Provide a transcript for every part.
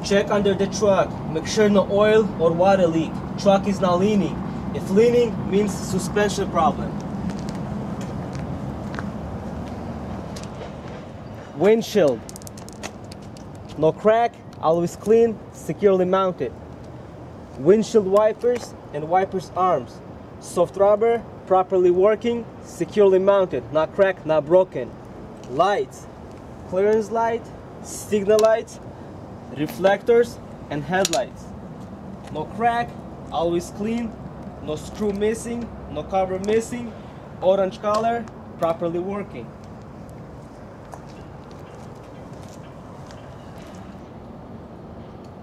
Check under the truck, make sure no oil or water leak. Truck is not leaning. If leaning means suspension problem. Windshield. No crack, always clean, securely mounted. Windshield wipers and wipers arms. Soft rubber, properly working, securely mounted, not cracked, not broken. Lights. Clearance light, signal lights, reflectors and headlights. No crack, always clean, no screw missing, no cover missing, orange color, properly working.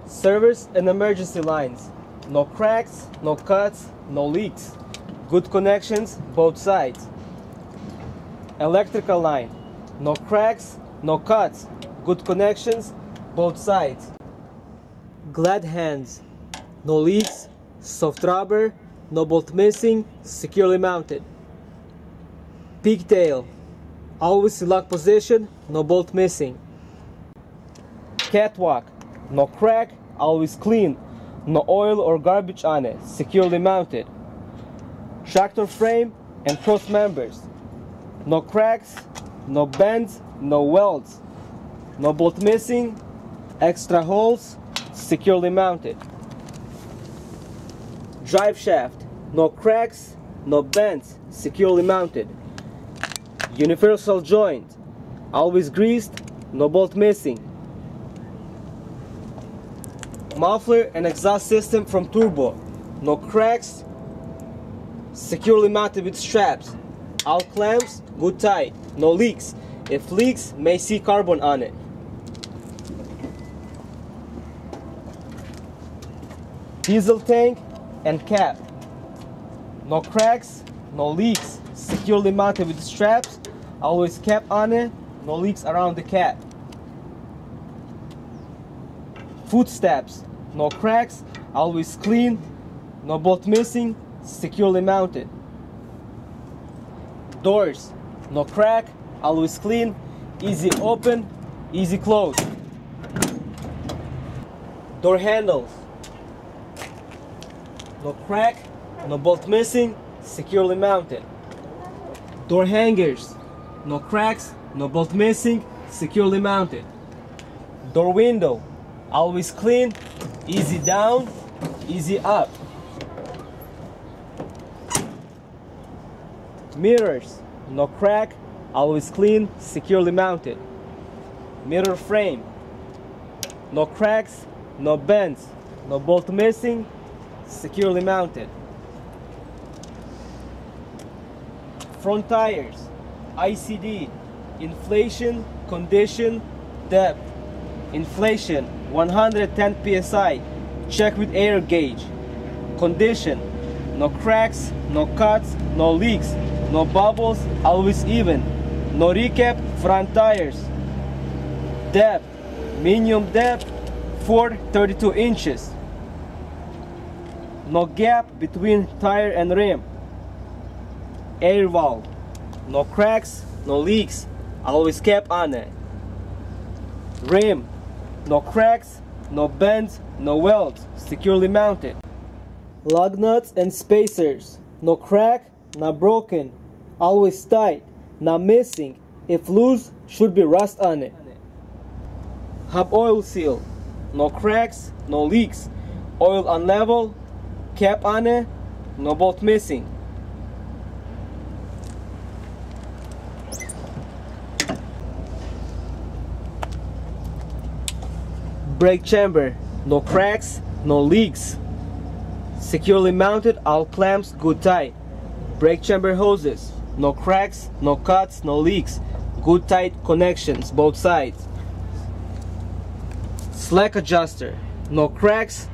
Service and emergency lines. No cracks, no cuts, no leaks. Good connections both sides. Electrical line. No cracks, no cuts. Good connections both sides. Glad hands. No leaks, soft rubber, no bolt missing, securely mounted. Pigtail. Always in lock position, no bolt missing. Catwalk. No crack, always clean, no oil or garbage on it, securely mounted. Tractor frame and cross members. No cracks, no bends, no welds. No bolt missing, extra holes, securely mounted. Drive shaft. No cracks, no bends, securely mounted. Universal joint. Always greased, no bolt missing. Muffler and exhaust system from turbo. No cracks, securely mounted with straps. All clamps good tight, no leaks. If leaks, may see carbon on it. Diesel tank and cap. No cracks, no leaks. Securely mounted with straps. Always cap on it, no leaks around the cap. Footsteps. No cracks, always clean, no bolt missing, securely mounted. Doors. No crack, always clean, easy open, easy close. Door handles. No crack, no bolt missing, securely mounted. Door hangers. No cracks, no bolt missing, securely mounted. Door window. Always clean, easy down, easy up. Mirrors. No crack, always clean, securely mounted. Mirror frame. No cracks, no bends, no bolt missing, securely mounted. Front tires. ICD. Inflation, condition, depth. Inflation 110 psi. Check with air gauge. Condition. No cracks, no cuts, no leaks, no bubbles, always even. No recap front tires. Depth. Minimum depth 432 inches. No gap between tire and rim. Air valve. No cracks, no leaks, always cap on it. Rim. No cracks, no bends, no welds, securely mounted. Lug nuts and spacers. No crack, not broken, always tight, not missing. If loose, should be rust on it. Hub oil seal. No cracks, no leaks, oil on level, cap on it, no bolt missing. Brake chamber. No cracks, no leaks, securely mounted, all clamps good tight. Brake chamber hoses. No cracks, no cuts, no leaks, good tight connections both sides. Slack adjuster. No cracks,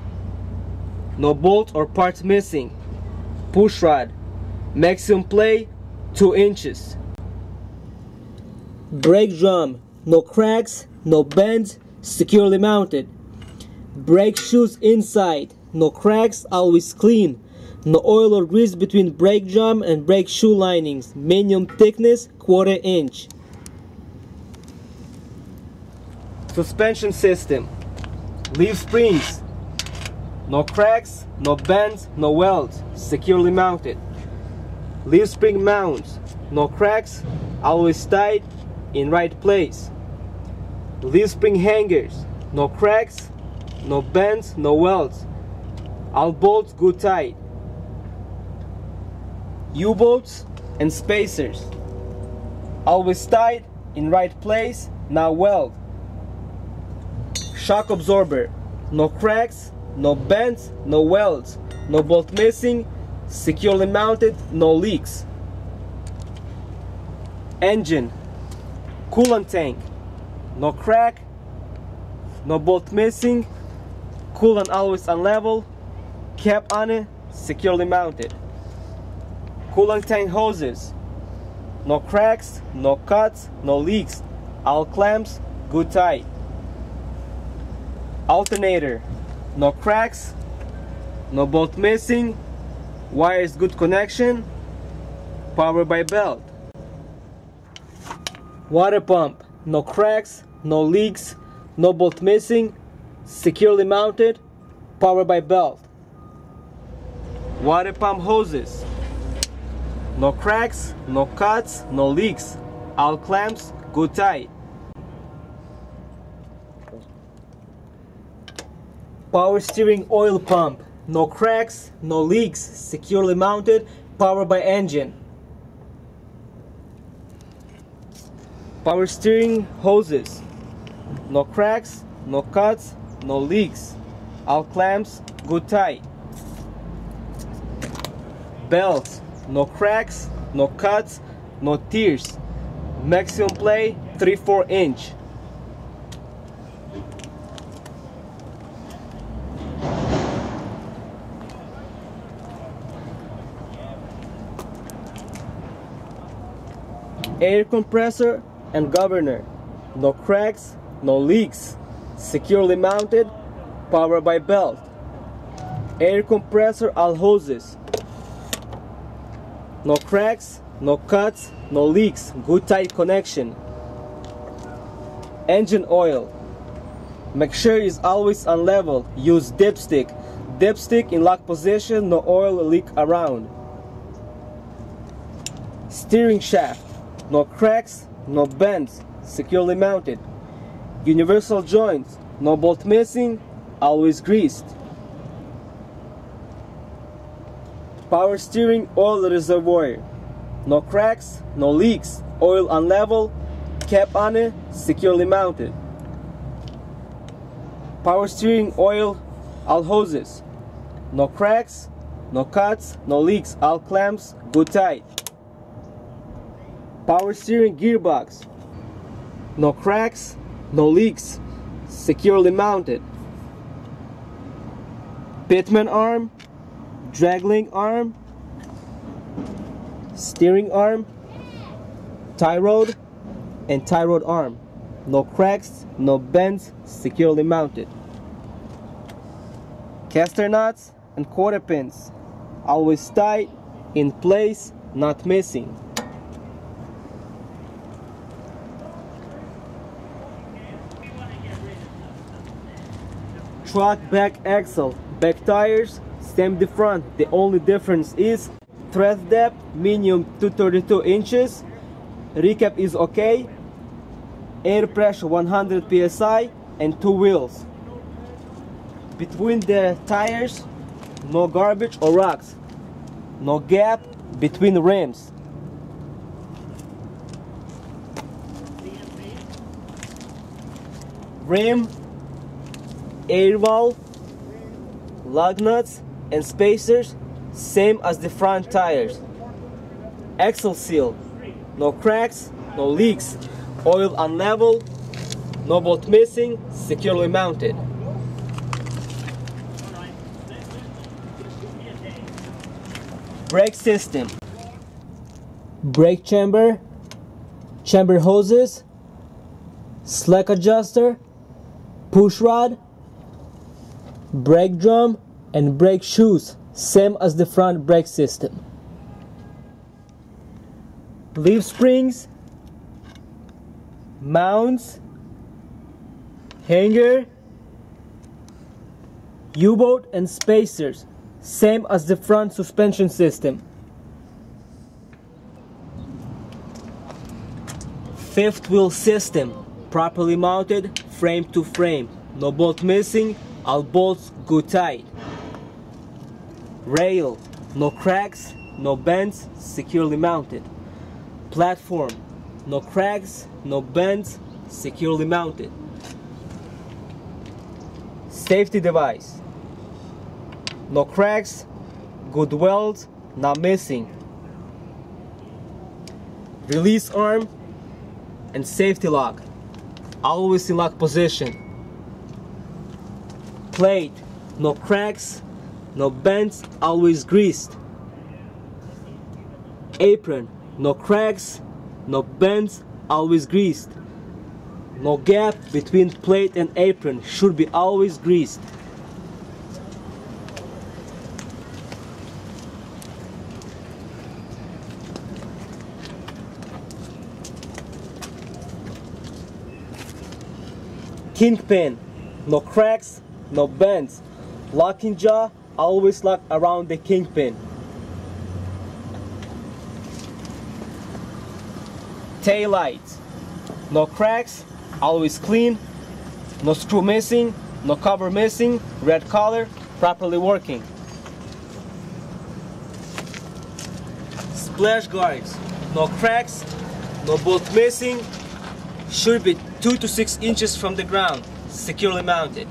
no bolt or parts missing. Push rod. Maximum play 2 inches. Brake drum. No cracks, no bends, securely mounted. Brake shoes inside. No cracks, always clean. No oil or grease between brake drum and brake shoe linings. Minimum thickness 1/4 inch. Suspension system. Leaf springs, no cracks, no bends, no welds, securely mounted. Leaf spring mounts, no cracks, always tight in right place. Leaf spring hangers, no cracks, no bends, no welds, all bolts good tight. U-bolts and spacers, always tight in right place, now weld. Shock absorber, no cracks, no bends, no welds, no bolt missing, securely mounted, no leaks. Engine, coolant tank, no crack, no bolt missing, coolant always on level, cap on it, securely mounted. Coolant tank hoses, no cracks, no cuts, no leaks, all clamps good tight. Alternator, no cracks, no bolt missing, wires good connection, power by belt. Water pump, no cracks, no leaks, no bolt missing, securely mounted, power by belt. Water pump hoses, no cracks, no cuts, no leaks, all clamps good tight. Power steering oil pump, no cracks, no leaks, securely mounted, powered by engine. Power steering hoses, no cracks, no cuts, no leaks, all clamps good tight. Belts, no cracks, no cuts, no tears, maximum play 3/4 inch. Air compressor and governor, no cracks, no leaks, securely mounted, powered by belt. Air compressor all hoses, no cracks, no cuts, no leaks, good tight connection. Engine oil, make sure it's always on level, use dipstick. Dipstick in lock position, no oil leak around. Steering shaft, no cracks, no bends, securely mounted. Universal joints, no bolt missing, always greased. Power steering oil reservoir, no cracks, no leaks, oil on level, cap on it, securely mounted. Power steering oil all hoses, no cracks, no cuts, no leaks, all clamps good tight. Power steering gearbox, no cracks, no leaks, securely mounted. Pitman arm, drag link arm, steering arm, tie rod, and tie rod arm, no cracks, no bends, securely mounted. Caster nuts and quarter pins, always tight, in place, not missing. Truck back axle, back tires, same the front. The only difference is tread depth, minimum 232 inches. Recap is okay. Air pressure 100 psi and 2 wheels. Between the tires, no garbage or rocks. No gap between rims. Rim, air valve, lug nuts and spacers, same as the front tires. Axle seal, no cracks, no leaks, oil on level, no bolt missing, securely mounted. Brake system, brake chamber, chamber hoses, slack adjuster, push rod, brake drum and brake shoes, same as the front brake system. Leaf springs, mounts, hanger, U-bolt and spacers, same as the front suspension system. Fifth wheel system, properly mounted, frame to frame, no bolt missing, all bolts good tight. Rail, no cracks, no bends, securely mounted. Platform, no cracks, no bends, securely mounted. Safety device, no cracks, good weld, not missing. Release arm and safety lock, always in lock position. Plate, no cracks, no bends, always greased. Apron, no cracks, no bends, always greased. No gap between plate and apron, should be always greased. Kingpin, no cracks, no bends. Locking jaw, always lock around the kingpin. Tail lights, no cracks, always clean, no screw missing, no cover missing, red color, properly working. Splash guards, no cracks, no bolt missing, should be 2 to 6 inches from the ground, securely mounted.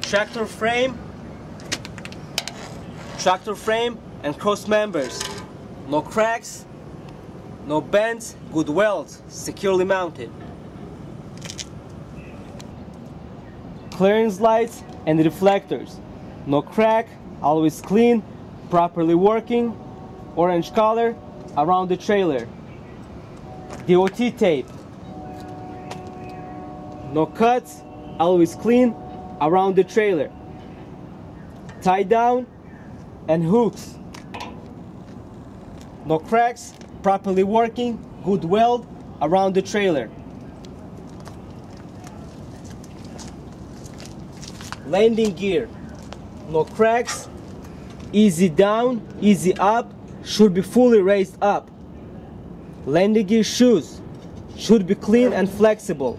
Tractor frame and cross members, no cracks, no bends, good welds, securely mounted. Clearance lights and reflectors, no crack, always clean, properly working, orange color around the trailer. DOT tape, no cuts, always clean around the trailer. Tie down and hooks, no cracks, properly working, good weld around the trailer. Landing gear, no cracks, easy down, easy up, should be fully raised up. Landing gear shoes should be clean and flexible.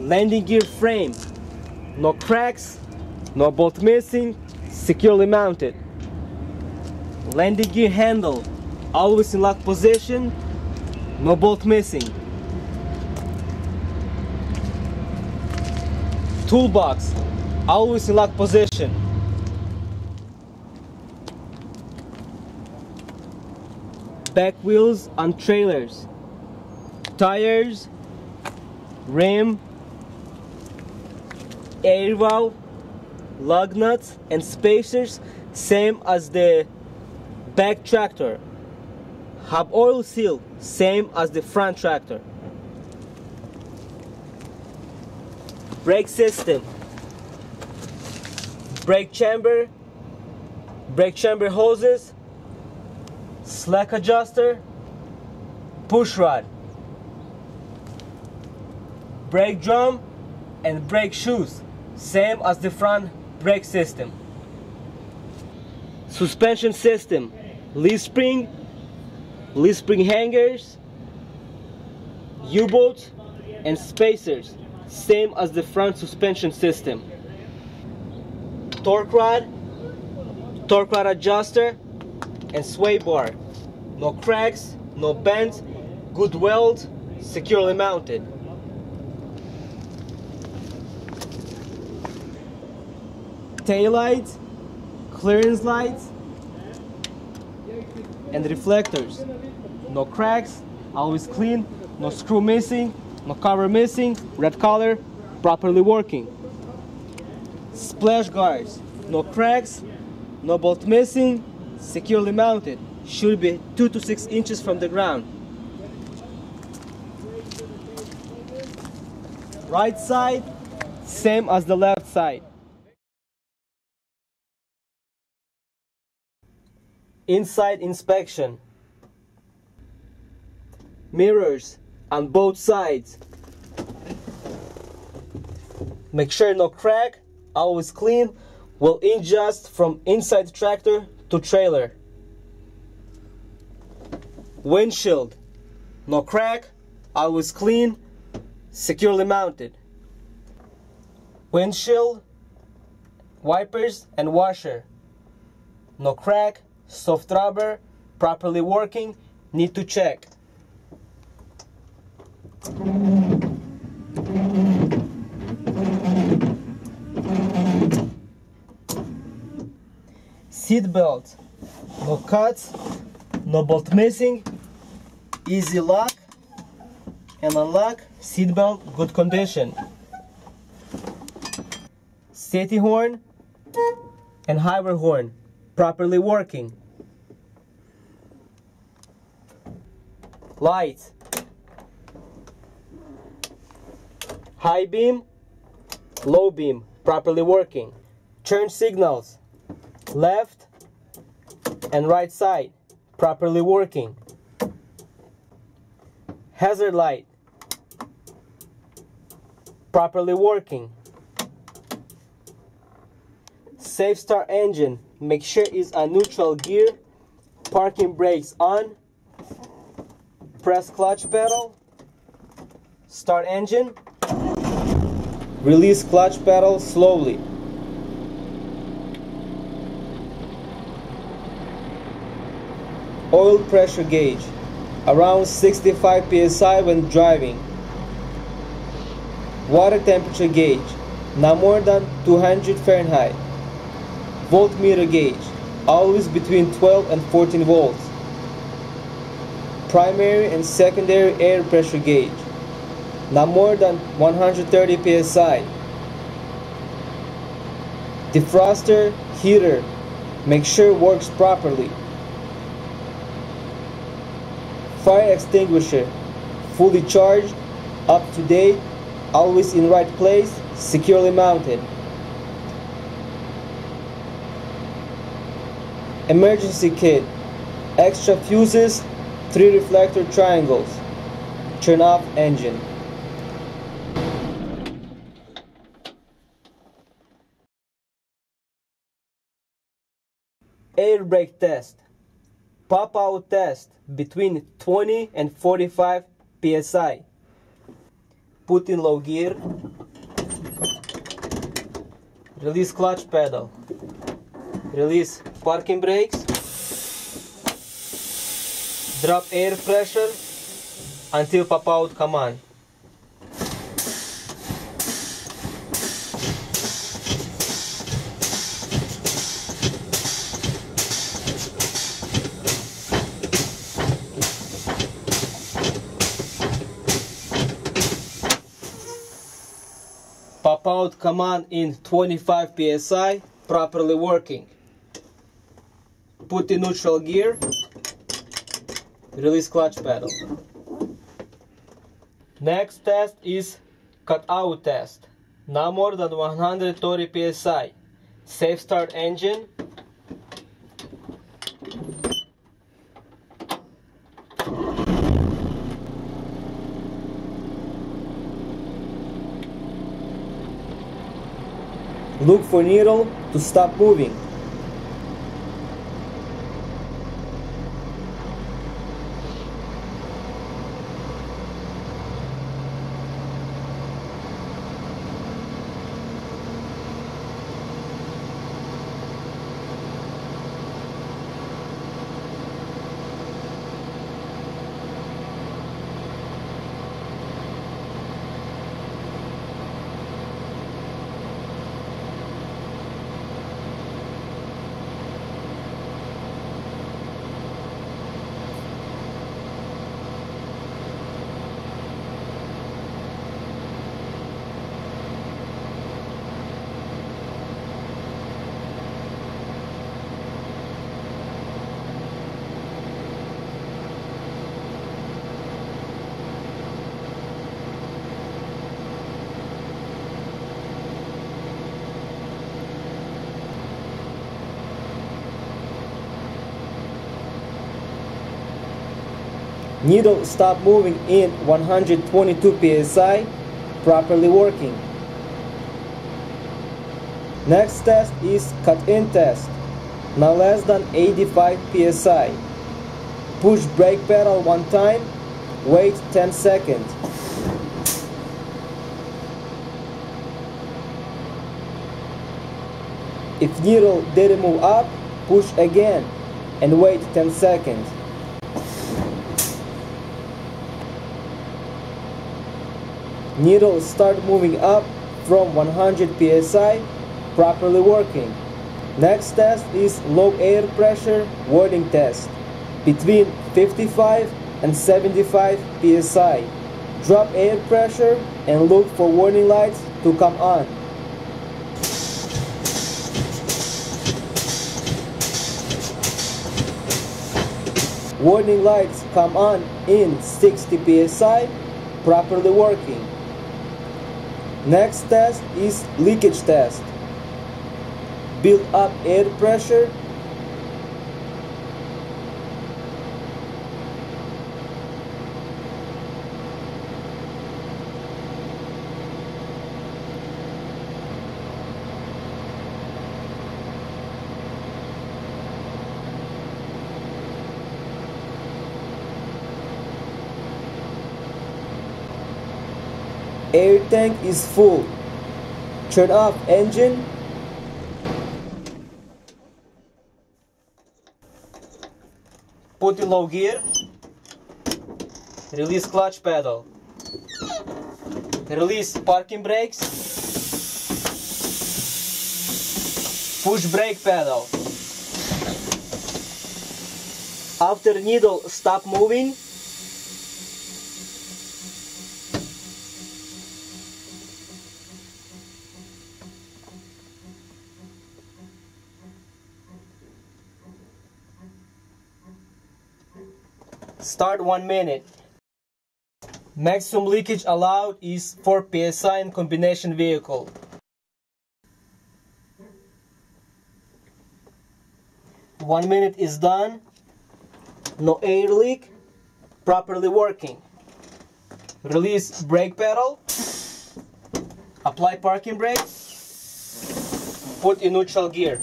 Landing gear frame, no cracks, no bolt missing, securely mounted. Landing gear handle, always in lock position, no bolt missing. Toolbox, always in lock position. Back wheels on trailers. Tires, rim, air valve, lug nuts and spacers, same as the back tractor. Hub oil seal, same as the front tractor. Brake system, brake chamber hoses, slack adjuster, push rod, brake drum and brake shoes, same as the front brake system. Suspension system, leaf spring hangers, U-bolts and spacers, same as the front suspension system. Torque rod adjuster and sway bar, no cracks, no bends, good weld, securely mounted. Tail lights, clearance lights and reflectors, no cracks, always clean, no screw missing, no cover missing, red color, properly working. Splash guards, no cracks, no bolt missing, securely mounted, should be 2 to 6 inches from the ground. Right side, same as the left side. Inside inspection. Mirrors on both sides. make sure no crack, always clean, will adjust from inside tractor to trailer. Windshield, no crack, always clean, securely mounted. Windshield, wipers and washer, no crack, soft rubber, properly working, need to check. Seat belt, no cuts, no bolt missing, easy lock and unlock, seat belt good condition. Safety horn and highway horn properly working. Lights, high beam, low beam properly working. Turn signals, left and right side properly working. Hazard light properly working. Safe start engine, make sure it's a neutral gear. Parking brakes on. Press clutch pedal. Start engine. Release clutch pedal slowly. Oil pressure gauge, around 65 psi when driving. Water temperature gauge, not more than 200 Fahrenheit. Voltmeter gauge, always between 12 and 14 volts. Primary and secondary air pressure gauge, not more than 130 psi. Defroster, heater, make sure works properly. Fire extinguisher, fully charged, up to date, always in right place, securely mounted. Emergency kit, extra fuses, 3 reflector triangles. Turn off engine. Air brake test. Pop out test between 20 and 45 psi. Put in low gear. Release clutch pedal. Release parking brakes. Drop air pressure until pop out command. Pop out command in 25 psi, properly working. Put in neutral gear. Release clutch pedal. Next test is cut out test. Not more than 130 psi. Safe start engine. Look for needle to stop moving. Needle stop moving in 122 psi, properly working. Next test is cut-in test, not less than 85 psi. Push brake pedal one time, wait 10 seconds. If needle didn't move up, push again and wait 10 seconds. Needle start moving up from 100 psi, properly working. Next test is low air pressure warning test, between 55 and 75 psi. Drop air pressure and look for warning lights to come on. Warning lights come on in 60 psi, properly working. Next test is leakage test. Build up air pressure. Air tank is full. Turn off engine. Put in low gear. Release clutch pedal. Release parking brakes. Push brake pedal. After needle stop moving, start 1 minute. Maximum leakage allowed is 4 psi in combination vehicle. One minute is done. No air leak. Properly working. Release brake pedal. Apply parking brake. Put in neutral gear.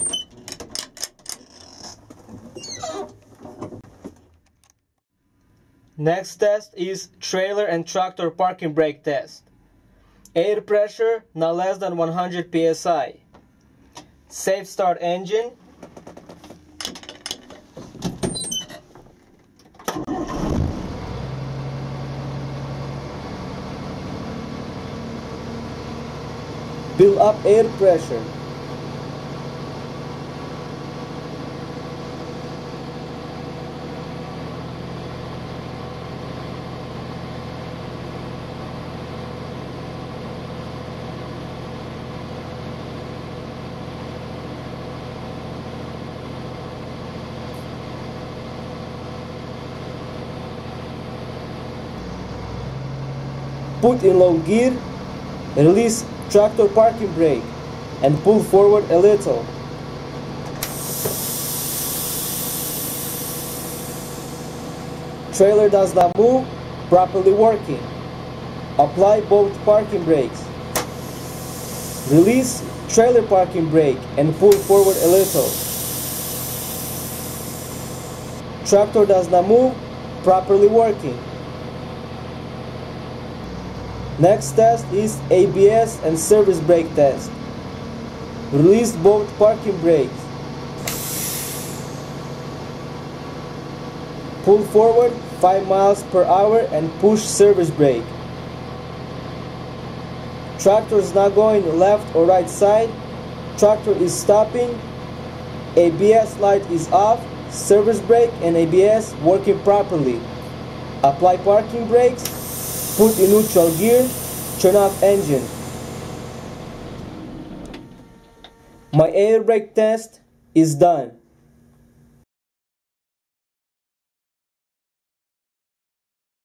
Next test is trailer and tractor parking brake test. Air pressure not less than 100 psi. Safe start engine. Build up air pressure. Put in low gear, release tractor parking brake and pull forward a little. Trailer does not move, properly working. Apply both parking brakes. Release trailer parking brake and pull forward a little. Tractor does not move, properly working. Next test is ABS and service brake test. Release both parking brakes. Pull forward 5 miles per hour and push service brake. Tractor is not going left or right side. Tractor is stopping. ABS light is off. Service brake and ABS working properly. Apply parking brakes. Put in neutral gear, turn off engine. My air brake test is done.